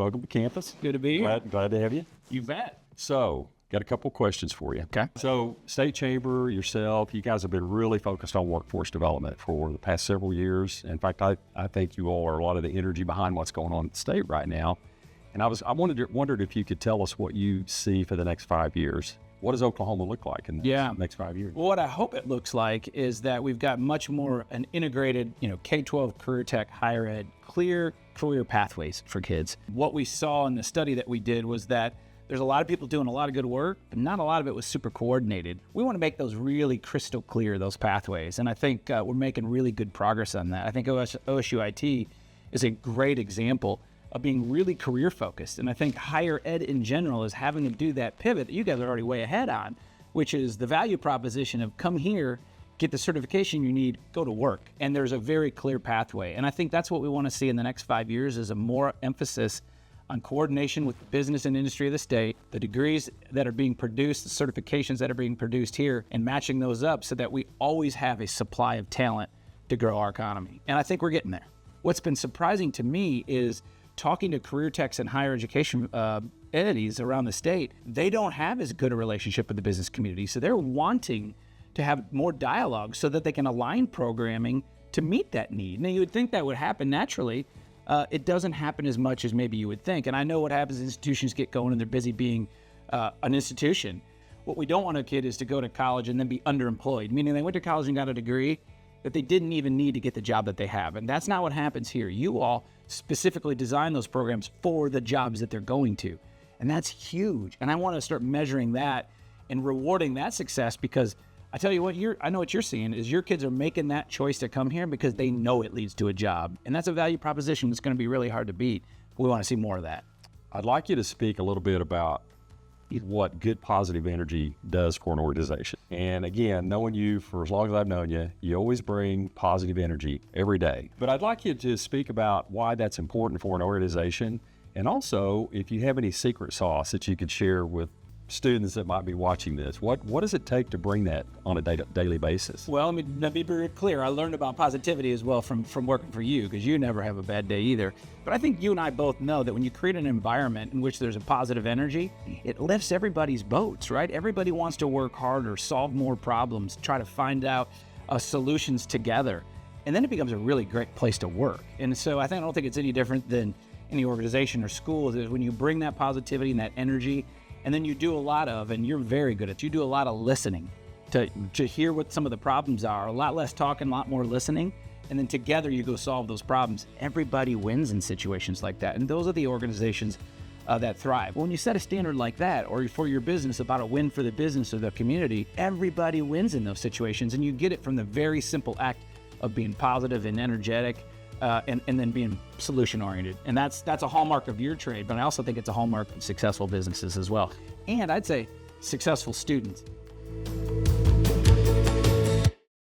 welcome to campus. Good to be here. Glad to have you. You bet. So, got a couple questions for you. Okay. So, State Chamber, yourself, you guys have been really focused on workforce development for the past several years. In fact, I think you all are a lot of the energy behind what's going on at the state right now. And I wondered if you could tell us what you see for the next 5 years. What does Oklahoma look like in the next 5 years? Well, what I hope it looks like is that we've got much more an integrated, K-12 career tech, higher ed, clear career pathways for kids. What we saw in the study that we did was that there's a lot of people doing a lot of good work, but not a lot of it was super coordinated. We want to make those really crystal clear, those pathways. And I think we're making really good progress on that. I think OSU-IT is a great example of being really career focused. And I think higher ed in general is having to do that pivot that you guys are already way ahead on, which is the value proposition of come here, get the certification you need, go to work. And there's a very clear pathway. And I think that's what we want to see in the next 5 years is a more emphasis on coordination with the business and industry of the state, the degrees that are being produced, the certifications that are being produced here, and matching those up so that we always have a supply of talent to grow our economy. And I think we're getting there. What's been surprising to me is talking to career techs and higher education entities around the state, they don't have as good a relationship with the business community. So they're wanting to have more dialogue so that they can align programming to meet that need. Now, you would think that would happen naturally. It doesn't happen as much as maybe you would think. And I know what happens is institutions get going and they're busy being an institution. What we don't want a kid is to go to college and then be underemployed, meaning they went to college and got a degree that they didn't even need to get the job that they have. And that's not what happens here. You all specifically design those programs for the jobs that they're going to. And that's huge. And I want to start measuring that and rewarding that success because I tell you what, I know what you're seeing is your kids are making that choice to come here because they know it leads to a job. And that's a value proposition that's going to be really hard to beat. We want to see more of that. I'd like you to speak a little bit about what good positive energy does for an organization. And again, knowing you for as long as I've known you, you always bring positive energy every day. But I'd like you to speak about why that's important for an organization. And also, if you have any secret sauce that you could share with students that might be watching this, what does it take to bring that on a daily basis? Well, let me be very clear. I learned about positivity as well from working for you because you never have a bad day either. But I think you and I both know that when you create an environment in which there's a positive energy, it lifts everybody's boats, right? Everybody wants to work harder, solve more problems, try to find out solutions together. And then it becomes a really great place to work. And so I don't think it's any different than any organization or school is when you bring that positivity and that energy. And then you do a lot of, and you're very good at it, you do a lot of listening to hear what some of the problems are, a lot less talking, a lot more listening, and then together you go solve those problems. Everybody wins in situations like that, and those are the organizations that thrive. When you set a standard like that, or for your business about a win for the business or the community, everybody wins in those situations, and you get it from the very simple act of being positive and energetic, and then being solution-oriented. And that's a hallmark of your trade, but I also think it's a hallmark of successful businesses as well. And I'd say successful students.